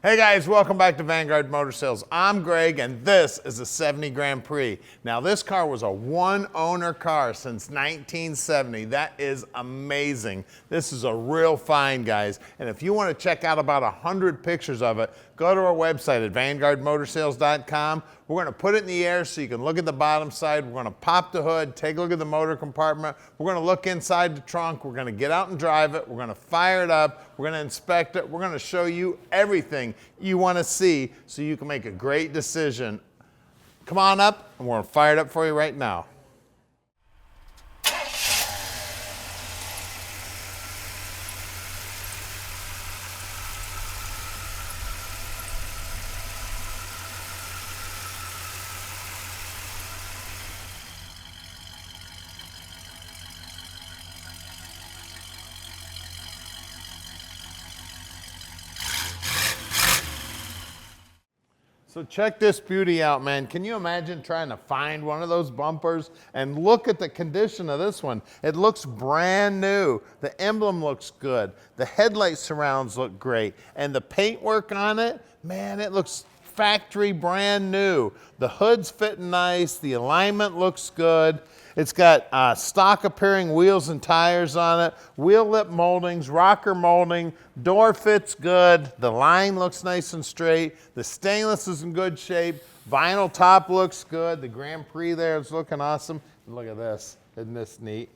Hey guys, welcome back to Vanguard Motor Sales. I'm Greg and this is a 70 Grand Prix. Now this car was a one owner car since 1970. That is amazing. This is a real find, guys. And if you want to check out about 100 pictures of it, go to our website at vanguardmotorsales.com. We're going to put it in the air so you can look at the bottom side. We're going to pop the hood, take a look at the motor compartment. We're going to look inside the trunk. We're going to get out and drive it. We're going to fire it up. We're going to inspect it. We're going to show you everything you want to see so you can make a great decision. Come on up and we're going to fire it up for you right now. So check this beauty out, man. Can you imagine trying to find one of those bumpers? And look at the condition of this one. It looks brand new. The emblem looks good. The headlight surrounds look great. And the paintwork on it, man, it looks factory brand new. The hood's fitting nice. The alignment looks good. It's got stock appearing wheels and tires on it, wheel lip moldings, rocker molding, door fits good, the line looks nice and straight, the stainless is in good shape, vinyl top looks good, the Grand Prix there is looking awesome. And look at this, isn't this neat?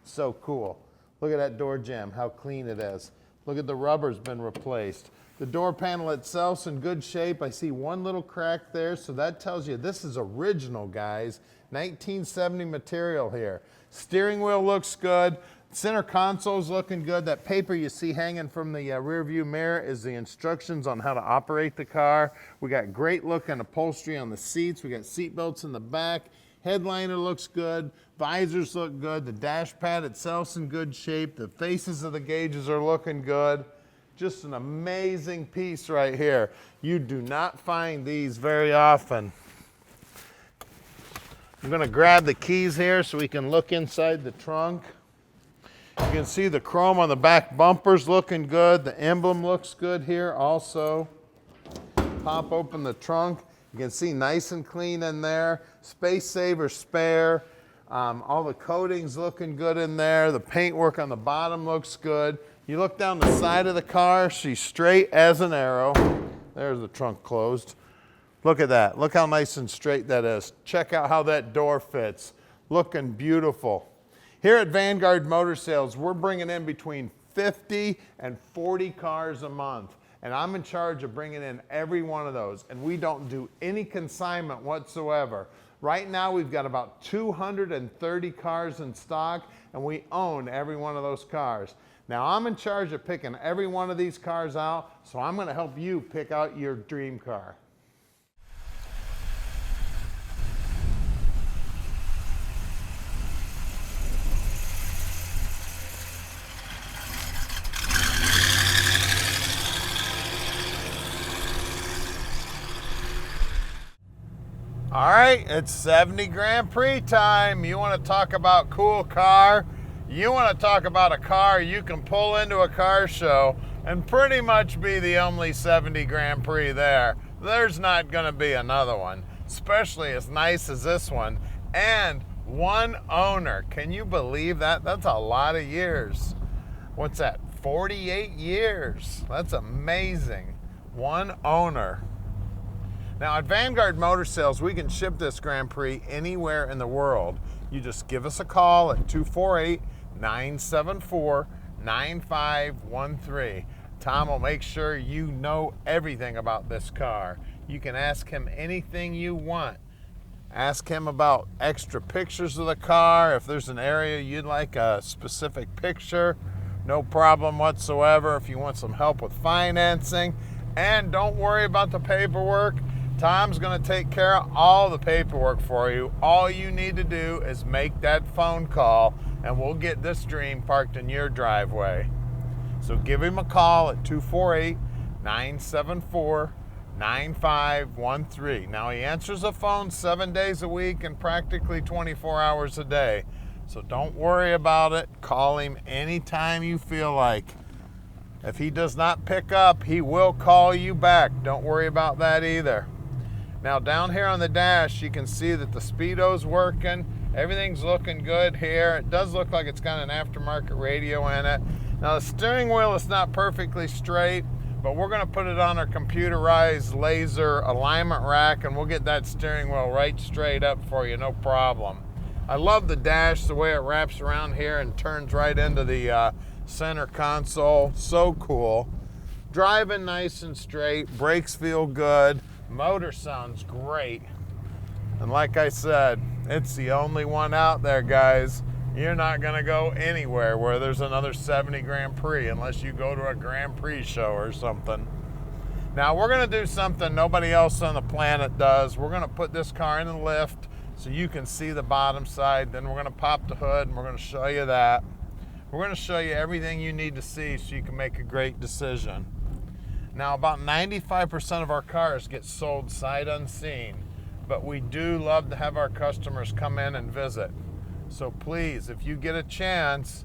So cool. Look at that door jamb, how clean it is. Look at the rubber's been replaced. The door panel itself's in good shape. I see one little crack there, so that tells you this is original, guys. 1970 material here. Steering wheel looks good. Center console's looking good. That paper you see hanging from the rear view mirror is the instructions on how to operate the car. We got great looking upholstery on the seats. We got seat belts in the back. Headliner looks good. Visors look good. The dash pad itself's in good shape. The faces of the gauges are looking good. Just an amazing piece right here. You do not find these very often. I'm going to grab the keys here so we can look inside the trunk. You can see the chrome on the back bumper's looking good. The emblem looks good here also. Pop open the trunk. You can see nice and clean in there. Space saver spare. All the coatings looking good in there. The paintwork on the bottom looks good. You look down the side of the car, she's straight as an arrow. There's the trunk closed. Look at that. Look how nice and straight that is. Check out how that door fits. Looking beautiful. Here at Vanguard Motor Sales, we're bringing in between 50 and 40 cars a month. And I'm in charge of bringing in every one of those. And we don't do any consignment whatsoever. Right now, we've got about 230 cars in stock, and we own every one of those cars. Now, I'm in charge of picking every one of these cars out, so I'm going to help you pick out your dream car. All right, it's 70 Grand Prix time. You want to talk about cool car? You want to talk about a car you can pull into a car show and pretty much be the only 70 Grand Prix there. There's not going to be another one, especially as nice as this one. And one owner. Can you believe that? That's a lot of years. What's that? 48 years. That's amazing. One owner. Now at Vanguard Motor Sales, we can ship this Grand Prix anywhere in the world. You just give us a call at 248-974-9513. Tom will make sure you know everything about this car. You can ask him anything you want. Ask him about extra pictures of the car. If there's an area you'd like a specific picture, no problem whatsoever. If you want some help with financing, and don't worry about the paperwork. Tom's going to take care of all the paperwork for you. All you need to do is make that phone call and we'll get this dream parked in your driveway. So give him a call at 248-974-9513. Now he answers the phone 7 days a week and practically 24 hours a day. So don't worry about it. Call him anytime you feel like. If he does not pick up, he will call you back. Don't worry about that either. Now down here on the dash, you can see that the speedo's working. Everything's looking good here. It does look like it's got an aftermarket radio in it. Now the steering wheel is not perfectly straight, but we're gonna put it on our computerized laser alignment rack, and we'll get that steering wheel right straight up for you, no problem. I love the dash, the way it wraps around here and turns right into the center console. So cool. Driving nice and straight, brakes feel good, motor sounds great. And like I said, it's the only one out there, guys. You're not gonna go anywhere where there's another 70 Grand Prix unless you go to a Grand Prix show or something. Now we're gonna do something nobody else on the planet does. We're gonna put this car in the lift so you can see the bottom side. Then we're gonna pop the hood and we're gonna show you that. We're gonna show you everything you need to see so you can make a great decision. Now about 95% of our cars get sold sight unseen, but we do love to have our customers come in and visit. So please, if you get a chance,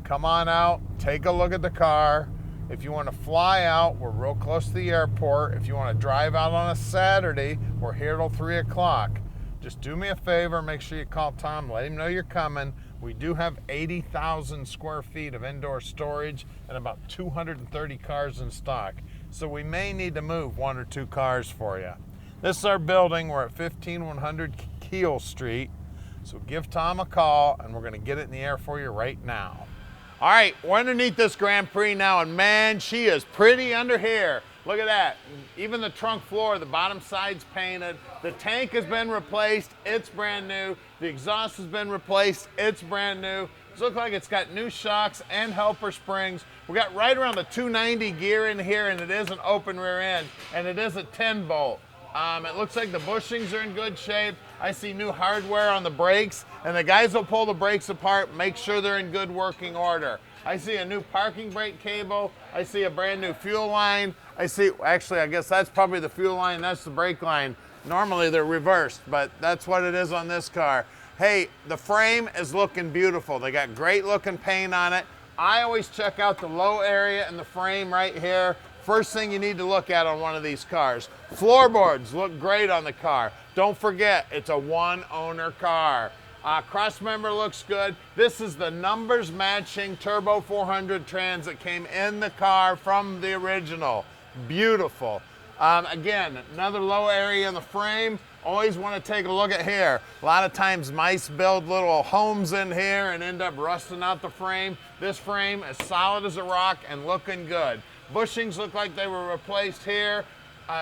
come on out, take a look at the car. If you want to fly out, we're real close to the airport. If you want to drive out on a Saturday, we're here till 3 o'clock. Just do me a favor, make sure you call Tom, let him know you're coming. We do have 80,000 square feet of indoor storage and about 230 cars in stock. So we may need to move 1 or 2 cars for you. This is our building. We're at 15100 Keel Street. So give Tom a call and we're gonna get it in the air for you right now. All right, we're underneath this Grand Prix now, and man, she is pretty under here. Look at that. Even the trunk floor, the bottom side's painted. The tank has been replaced, it's brand new. The exhaust has been replaced, it's brand new. It looks like it's got new shocks and helper springs. We got right around the 290 gear in here, and it is an open rear end, and it is a 10 bolt. It looks like the bushings are in good shape. I see new hardware on the brakes, and the guys will pull the brakes apart, make sure they're in good working order. I see a new parking brake cable. I see a brand new fuel line. I see, actually, I guess that's probably the fuel line, that's the brake line. Normally they're reversed, but that's what it is on this car. Hey, the frame is looking beautiful. They got great looking paint on it. I always check out the low area in the frame right here. First thing you need to look at on one of these cars. Floorboards look great on the car. Don't forget, it's a one owner car. Cross member looks good. This is the numbers matching Turbo 400 trans that came in the car from the original. Beautiful. Again, another low area in the frame. Always want to take a look at here. A lot of times mice build little homes in here and end up rusting out the frame. This frame is solid as a rock and looking good. Bushings look like they were replaced here.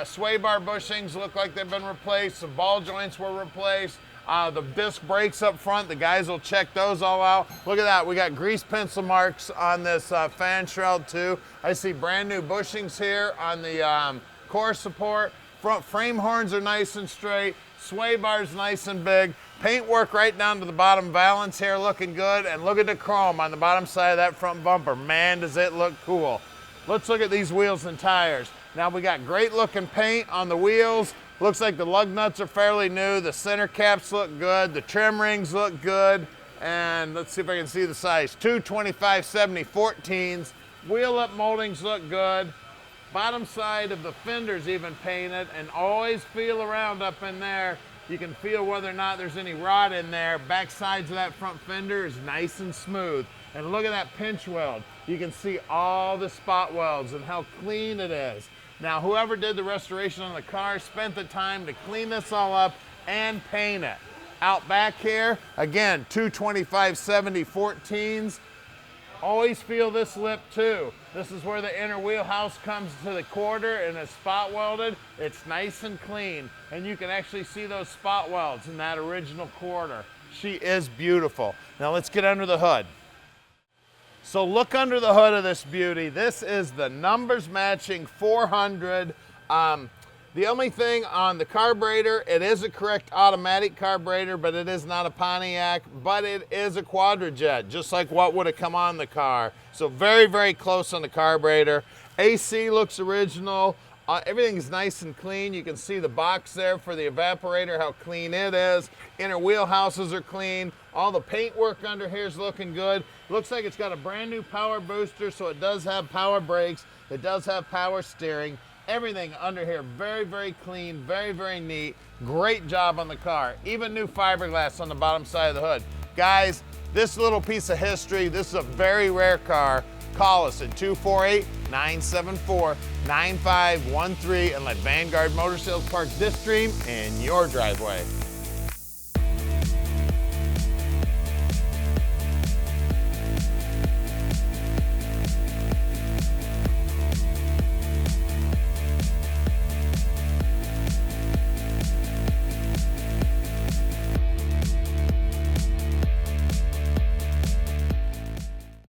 Sway bar bushings look like they've been replaced. The ball joints were replaced. The disc brakes up front, the guys will check those all out. Look at that, we got grease pencil marks on this fan shroud too. I see brand new bushings here on the core support. Front frame horns are nice and straight. Sway bars nice and big. Paintwork right down to the bottom valance here looking good. And look at the chrome on the bottom side of that front bumper. Man, does it look cool. Let's look at these wheels and tires. Now we got great looking paint on the wheels. Looks like the lug nuts are fairly new. The center caps look good. The trim rings look good. And let's see if I can see the size. 225/70 14s. Wheel up moldings look good. Bottom side of the fender's even painted, and always feel around up in there. You can feel whether or not there's any rot in there. Back sides of that front fender is nice and smooth. And look at that pinch weld. You can see all the spot welds and how clean it is. Now, whoever did the restoration on the car spent the time to clean this all up and paint it. Out back here, again, 225/70 14s. Always feel this lip too. This is where the inner wheelhouse comes to the quarter and is spot welded. It's nice and clean, and you can actually see those spot welds in that original quarter. She is beautiful. Now let's get under the hood. So look under the hood of this beauty. This is the numbers matching 400. The only thing on the carburetor, it is a correct automatic carburetor, but it is not a Pontiac, but it is a quadrajet, just like what would have come on the car. So very, very close on the carburetor. AC looks original. Everything's nice and clean. You can see the box there for the evaporator, how clean it is. Inner wheel houses are clean. All the paintwork under here is looking good. Looks like it's got a brand new power booster, so it does have power brakes. It does have power steering. Everything under here, very, very clean, very, very neat. Great job on the car. Even new fiberglass on the bottom side of the hood. Guys, this little piece of history, this is a very rare car. Call us at 248-974-9513 and let Vanguard Motor Sales park this dream in your driveway.